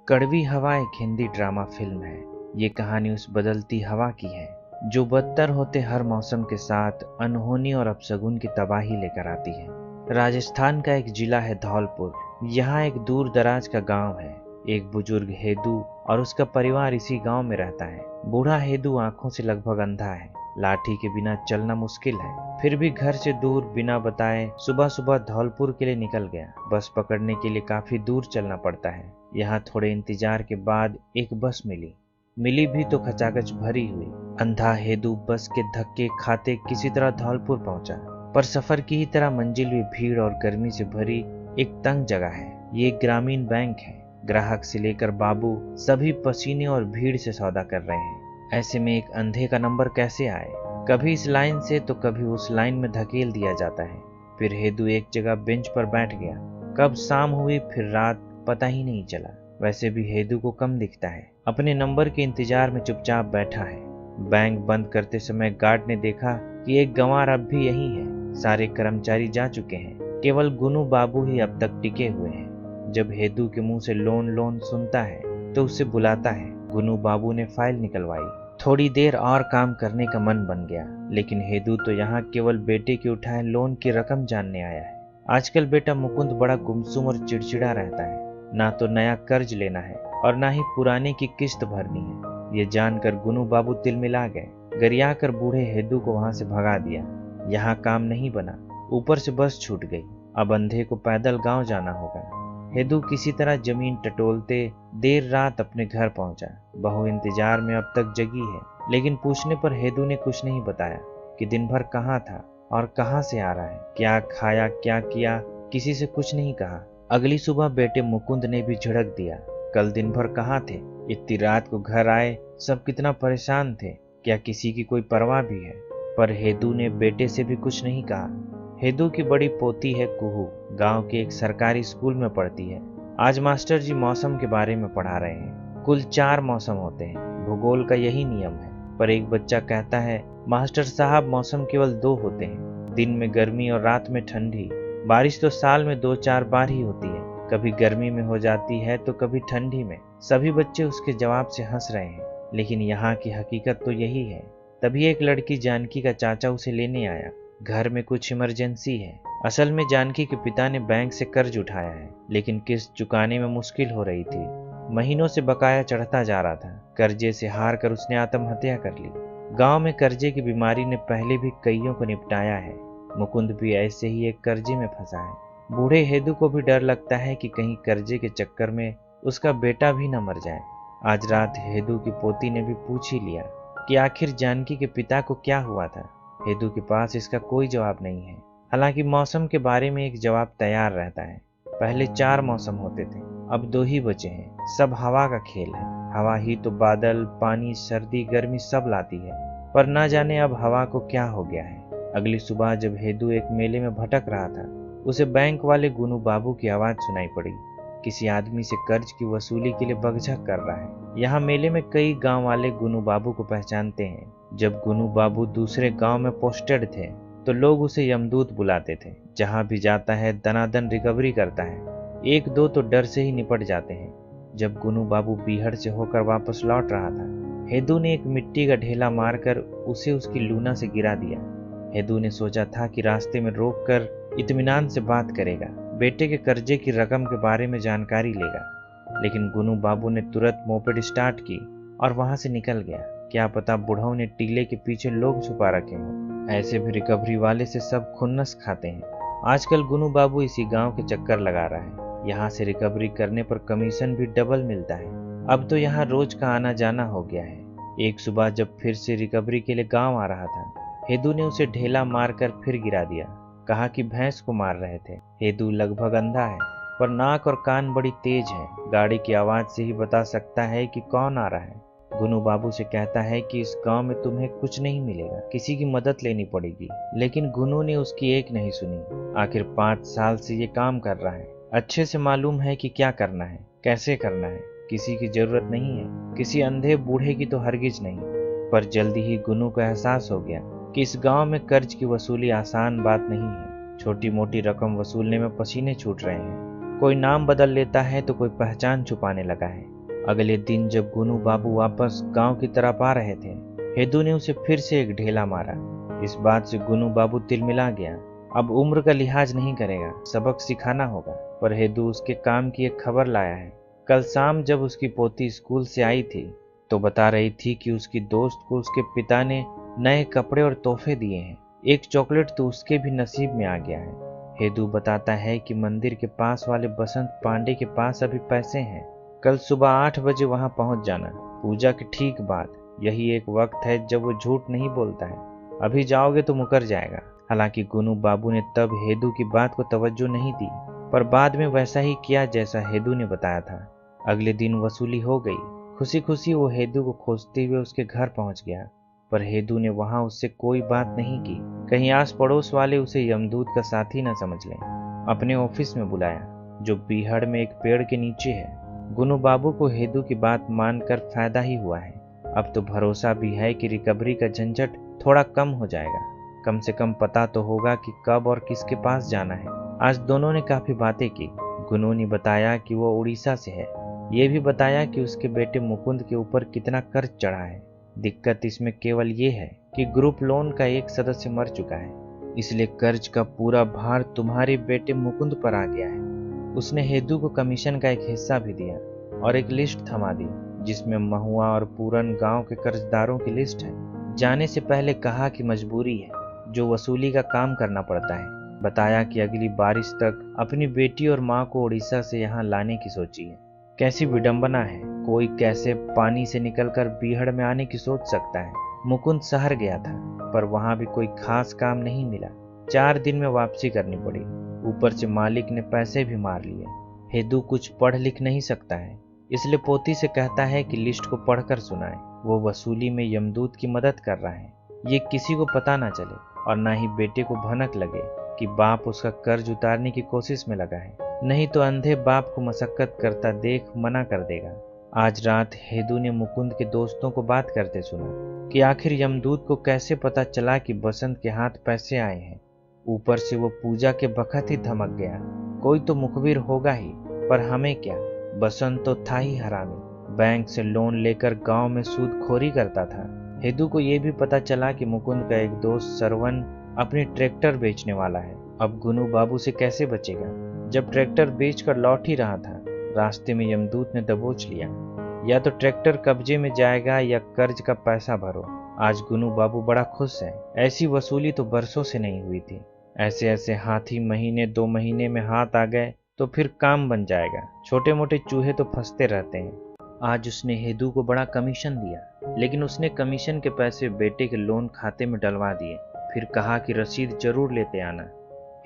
कड़वी हवा एक हिंदी ड्रामा फिल्म है। ये कहानी उस बदलती हवा की है जो बदतर होते हर मौसम के साथ अनहोनी और अपशगुन की तबाही लेकर आती है। राजस्थान का एक जिला है धौलपुर। यहाँ एक दूर दराज का गांव है। एक बुजुर्ग हेदू और उसका परिवार इसी गांव में रहता है। बूढ़ा हेदू आंखों से लगभग अंधा है। लाठी के बिना चलना मुश्किल है, फिर भी घर से दूर बिना बताए सुबह सुबह धौलपुर के लिए निकल गया। बस पकड़ने के लिए काफी दूर चलना पड़ता है। यहाँ थोड़े इंतजार के बाद एक बस मिली भी तो खचाखच भरी हुई। अंधा हेदू बस के धक्के खाते किसी तरह धौलपुर पहुंचा, पर सफर की ही तरह मंजिल भी भीड़ और गर्मी से भरी एक तंग जगह है। ये एक ग्रामीण बैंक है। ग्राहक से लेकर बाबू सभी पसीने और भीड़ से सौदा कर रहे हैं। ऐसे में एक अंधे का नंबर कैसे आए? कभी इस लाइन से तो कभी उस लाइन में धकेल दिया जाता है। फिर हेदू एक जगह बेंच पर बैठ गया। कब शाम हुई फिर रात पता ही नहीं चला। वैसे भी हेदू को कम दिखता है। अपने नंबर के इंतजार में चुपचाप बैठा है। बैंक बंद करते समय गार्ड ने देखा कि एक गंवार अब भी यही है। सारे कर्मचारी जा चुके हैं, केवल गुनू बाबू ही अब तक टिके हुए हैं। जब हेदू के मुंह से लोन लोन सुनता है तो उसे बुलाता है। गुनू बाबू ने फाइल निकलवाई। थोड़ी देर और काम करने का मन बन गया, लेकिन हेदू तो यहाँ केवल बेटे के उठाए लोन की रकम जानने आया है। आजकल बेटा मुकुंद बड़ा गुमसुम और चिड़चिड़ा रहता है। ना तो नया कर्ज लेना है और ना ही पुराने की किस्त भरनी है। ये जानकर गुनू बाबू तिलमिला गए। गरियाकर बूढ़े हेदू को वहां से भगा दिया। यहाँ काम नहीं बना, ऊपर से बस छूट गई। अब अंधे को पैदल गांव जाना होगा। हेदू किसी तरह जमीन टटोलते देर रात अपने घर पहुंचा। बहू इंतजार में अब तक जगी है, लेकिन पूछने पर हेदू ने कुछ नहीं बताया कि दिन भर कहाँ था और कहाँ से आ रहा है, क्या खाया क्या किया, किसी से कुछ नहीं कहा। अगली सुबह बेटे मुकुंद ने भी झिड़क दिया, कल दिन भर कहाँ थे, इतनी रात को घर आए, सब कितना परेशान थे, क्या किसी की कोई परवाह भी है? पर हेदू ने बेटे से भी कुछ नहीं कहा। हेदू की बड़ी पोती है कुहू, गांव के एक सरकारी स्कूल में पढ़ती है। आज मास्टर जी मौसम के बारे में पढ़ा रहे हैं। कुल 4 मौसम होते हैं, भूगोल का यही नियम है। पर एक बच्चा कहता है, मास्टर साहब मौसम केवल 2 होते हैं, दिन में गर्मी और रात में ठंडी। बारिश तो साल में 2-4 बार ही होती है, कभी गर्मी में हो जाती है तो कभी ठंडी में। सभी बच्चे उसके जवाब से हंस रहे हैं, लेकिन यहाँ की हकीकत तो यही है। तभी एक लड़की जानकी का चाचा उसे लेने आया। घर में कुछ इमरजेंसी है। असल में जानकी के पिता ने बैंक से कर्ज उठाया है, लेकिन किस्त चुकाने में मुश्किल हो रही थी। महीनों से बकाया चढ़ता जा रहा था। कर्जे से हार कर उसने आत्महत्या कर ली। गांव में कर्जे की बीमारी ने पहले भी कईयों को निपटाया है। मुकुंद भी ऐसे ही एक कर्जे में फंसा है। बूढ़े हेदू को भी डर लगता है कि कहीं कर्जे के चक्कर में उसका बेटा भी न मर जाए। आज रात हेदू की पोती ने भी पूछ ही लिया कि आखिर जानकी के पिता को क्या हुआ था। हेदू के पास इसका कोई जवाब नहीं है। हालांकि मौसम के बारे में एक जवाब तैयार रहता है। पहले 4 मौसम होते थे, अब 2 ही बचे हैं। सब हवा का खेल है। हवा ही तो बादल, पानी, सर्दी, गर्मी सब लाती है। पर ना जाने अब हवा को क्या हो गया है। अगली सुबह जब हेदू एक मेले में भटक रहा था, उसे बैंक वाले गुनू बाबू की आवाज सुनाई पड़ी। किसी आदमी से कर्ज की वसूली के लिए बकझक कर रहा है। यहाँ मेले में कई गांव वाले गुनू बाबू को पहचानते हैं। जब गुनू बाबू दूसरे गांव में पोस्टेड थे तो लोग उसे यमदूत बुलाते थे। जहां भी जाता है दनादन रिकवरी करता है। 1-2 तो डर से ही निपट जाते हैं। जब गुनू बाबू बीहड़ से होकर वापस लौट रहा था, हेदू ने एक मिट्टी का ढेला मारकर उसे उसकी लूना से गिरा दिया। हेदू ने सोचा था कि रास्ते में रोककर इत्मीनान से बात करेगा, बेटे के कर्जे की रकम के बारे में जानकारी लेगा। लेकिन गुनू बाबू ने तुरंत मोपेड स्टार्ट की और वहां से निकल गया। क्या पता बुढ़ाऊ ने टीले के पीछे लोग छुपा रखे हों। ऐसे भी रिकवरी वाले से सब खुन्नस खाते हैं। आजकल गुनू बाबू इसी गांव के चक्कर लगा रहा है। यहाँ से रिकवरी करने पर कमीशन भी डबल मिलता है। अब तो यहाँ रोज का आना जाना हो गया है। एक सुबह जब फिर से रिकवरी के लिए गांव आ रहा था, हेदू ने उसे ढेला मारकर फिर गिरा दिया। कहा कि भैंस को मार रहे थे। हेदू लगभग अंधा है, पर नाक और कान बड़ी तेज है। गाड़ी की आवाज से ही बता सकता है कि कौन आ रहा है। गुनू बाबू से कहता है कि इस गांव में तुम्हें कुछ नहीं मिलेगा, किसी की मदद लेनी पड़ेगी। लेकिन गुनू ने उसकी एक नहीं सुनी। आखिर 5 साल से ये काम कर रहा है। अच्छे से मालूम है कि क्या करना है, कैसे करना है। किसी की जरूरत नहीं है, किसी अंधे बूढ़े की तो हरगिज नहीं। पर जल्दी ही गुनू को एहसास हो गया कि इस गांव में कर्ज की वसूली आसान बात नहीं है। छोटी मोटी रकम वसूलने में पसीने छूट रहे हैं। कोई नाम बदल लेता है तो कोई पहचान छुपाने लगा है। अगले दिन जब गुनू बाबू वापस गांव की तरफ आ रहे थे, हेदू ने उसे फिर से एक ढेला मारा। इस बात से गुनू बाबू तिलमिला गया। अब उम्र का लिहाज नहीं करेगा, सबक सिखाना होगा। पर हेदू उसके काम की एक खबर लाया है। कल शाम जब उसकी पोती स्कूल से आई थी तो बता रही थी कि उसकी दोस्त को उसके पिता ने नए कपड़े और तोहफे दिए हैं। एक चॉकलेट तो उसके भी नसीब में आ गया है। हेदू बताता है कि मंदिर के पास वाले बसंत पांडे के पास अभी पैसे हैं। कल सुबह 8 बजे वहां पहुंच जाना। पूजा के ठीक बाद। यही एक वक्त है जब वो झूठ नहीं बोलता है। अभी जाओगे तो मुकर जाएगा। हालांकि गुनू बाबू ने तब हेदू की बात को तवज्जो नहीं दी, पर बाद में वैसा ही किया जैसा हेदू ने बताया था। अगले दिन वसूली हो गई। खुशी खुशी वो हेदू को खोजते हुए उसके घर पहुंच गया, पर हेदू ने वहां उससे कोई बात नहीं की। कहीं आस पड़ोस वाले उसे यमदूत का साथी न समझ लें। अपने ऑफिस में बुलाया, जो बीहड़ में एक पेड़ के नीचे है। गुनू बाबू को हेदू की बात मानकर फायदा ही हुआ है। अब तो भरोसा भी है कि रिकवरी का झंझट थोड़ा कम हो जाएगा। कम से कम पता तो होगा कि कब और किसके पास जाना है। आज दोनों ने काफी बातें की। गुनू ने बताया कि वो उड़ीसा से है। ये भी बताया कि उसके बेटे मुकुंद के ऊपर कितना कर्ज चढ़ा है। दिक्कत इसमें केवल ये है कि ग्रुप लोन का एक सदस्य मर चुका है, इसलिए कर्ज का पूरा भार तुम्हारे बेटे मुकुंद पर आ गया है। उसने हेदू को कमीशन का एक हिस्सा भी दिया और एक लिस्ट थमा दी, जिसमें महुआ और पूरन गांव के कर्जदारों की लिस्ट है। जाने से पहले कहा कि मजबूरी है, जो वसूली का काम करना पड़ता है। बताया कि अगली बारिश तक अपनी बेटी और माँ को उड़ीसा से यहाँ लाने की सोची है। कैसी विडंबना है, कोई कैसे पानी से निकलकर बीहड़ में आने की सोच सकता है। मुकुंद शहर गया था, पर वहां भी कोई खास काम नहीं मिला। 4 दिन में वापसी करनी पड़ी। ऊपर से मालिक ने पैसे भी मार लिए। हेदू कुछ पढ़ लिख नहीं सकता है, इसलिए पोती से कहता है कि लिस्ट को पढ़कर सुनाए। वो वसूली में यमदूत की मदद कर रहा है। ये किसी को पता ना चले और ना ही बेटे को भनक लगे कि बाप उसका कर्ज उतारने की कोशिश में लगा है। नहीं तो अंधे बाप को मशक्कत करता देख मना कर देगा। आज रात हेदू ने मुकुंद के दोस्तों को बात करते सुना कि आखिर यमदूत को कैसे पता चला कि बसंत के हाथ पैसे आए हैं। ऊपर से वो पूजा के बखत ही धमक गया। कोई तो मुखबिर होगा ही, पर हमें क्या, बसंत तो था ही हरामी। बैंक से लोन लेकर गांव में सूदखोरी करता था। हेदू को यह भी पता चला कि मुकुंद का एक दोस्त सरवन अपनी ट्रैक्टर बेचने वाला है। अब गुनू बाबू से कैसे बचेगा? जब ट्रैक्टर बेचकर लौट ही रहा था, रास्ते में यमदूत ने दबोच लिया। या तो ट्रैक्टर कब्जे में जाएगा या कर्ज का पैसा भरो। आज गुनू बाबू बड़ा खुश है। ऐसी वसूली तो बरसों से नहीं हुई थी। ऐसे ऐसे हाथी महीने 2 महीने में हाथ आ गए तो फिर काम बन जाएगा। छोटे मोटे चूहे तो फंसते रहते हैं। आज उसने हेदू को बड़ा कमीशन दिया, लेकिन उसने कमीशन के पैसे बेटे के लोन खाते में डलवा दिए। फिर कहा कि रसीद जरूर लेते आना।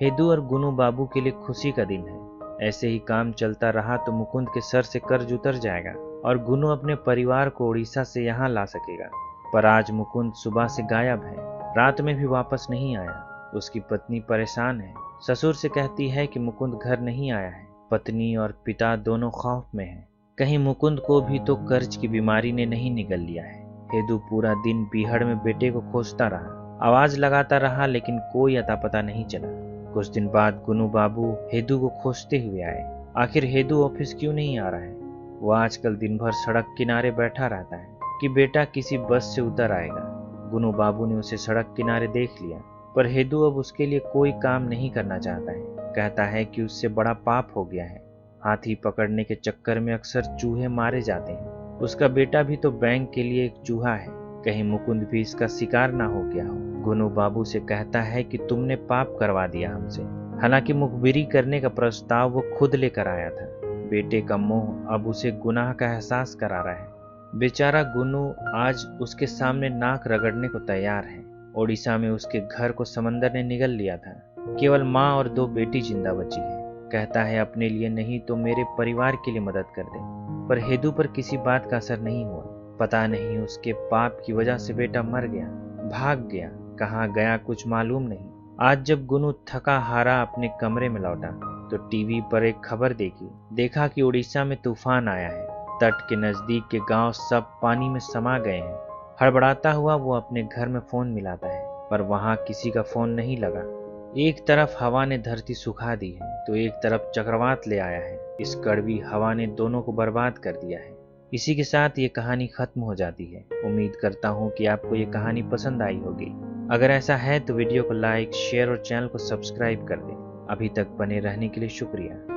हेदू और गुनू बाबू के लिए खुशी का दिन है। ऐसे ही काम चलता रहा तो मुकुंद के सर से कर्ज उतर जाएगा और गुनू अपने परिवार को उड़ीसा से यहाँ ला सकेगा। पर आज मुकुंद सुबह से गायब है। रात में भी वापस नहीं आया। उसकी पत्नी परेशान है। ससुर से कहती है कि मुकुंद घर नहीं आया है। पत्नी और पिता दोनों खौफ में हैं। कहीं मुकुंद को भी तो कर्ज की बीमारी ने नहीं निगल लिया है। हेदू पूरा दिन बीहड़ में बेटे को खोजता रहा। आवाज लगाता रहा, लेकिन कोई अता पता नहीं चला। कुछ दिन बाद गुनू बाबू हेदू को खोजते हुए आए। आखिर हेदू ऑफिस क्यों नहीं आ रहा है? वो आजकल दिन भर सड़क किनारे बैठा रहता है कि बेटा किसी बस से उतर आएगा। गुनू बाबू ने उसे सड़क किनारे देख लिया, पर हेदू अब उसके लिए कोई काम नहीं करना चाहता है। कहता है कि उससे बड़ा पाप हो गया है। हाथी पकड़ने के चक्कर में अक्सर चूहे मारे जाते हैं। उसका बेटा भी तो बैंक के लिए एक चूहा है। कहीं मुकुंद भी इसका शिकार ना हो गया हो। गुनू बाबू से कहता है कि तुमने पाप करवा दिया हमसे। हालांकि मुखबिरी करने का प्रस्ताव वो खुद लेकर आया था। बेटे का मोह अब उसे गुनाह का एहसास करा रहा है। बेचारा गुनू आज उसके सामने नाक रगड़ने को तैयार है। ओडिशा में उसके घर को समंदर ने निगल लिया था। केवल माँ और 2 बेटी जिंदा बची है। कहता है अपने लिए नहीं तो मेरे परिवार के लिए मदद कर दे। पर हेदू पर किसी बात का असर नहीं हुआ। पता नहीं उसके पाप की वजह से बेटा मर गया, भाग गया, कहाँ गया कुछ मालूम नहीं। आज जब गुनू थका हारा अपने कमरे में लौटा तो टीवी पर एक खबर देखा कि उड़ीसा में तूफान आया है। तट के नजदीक के गांव सब पानी में समा गए हैं। हड़बड़ाता हुआ वो अपने घर में फोन मिलाता है, पर वहां किसी का फोन नहीं लगा। एक तरफ हवा ने धरती सुखा दी है तो एक तरफ चक्रवात ले आया है। इस कड़वी हवा ने दोनों को बर्बाद कर दिया है। इसी के साथ ये कहानी खत्म हो जाती है। उम्मीद करता हूँ कि आपको ये कहानी पसंद आई होगी। अगर ऐसा है तो वीडियो को लाइक, शेयर और चैनल को सब्सक्राइब कर दें। अभी तक बने रहने के लिए शुक्रिया।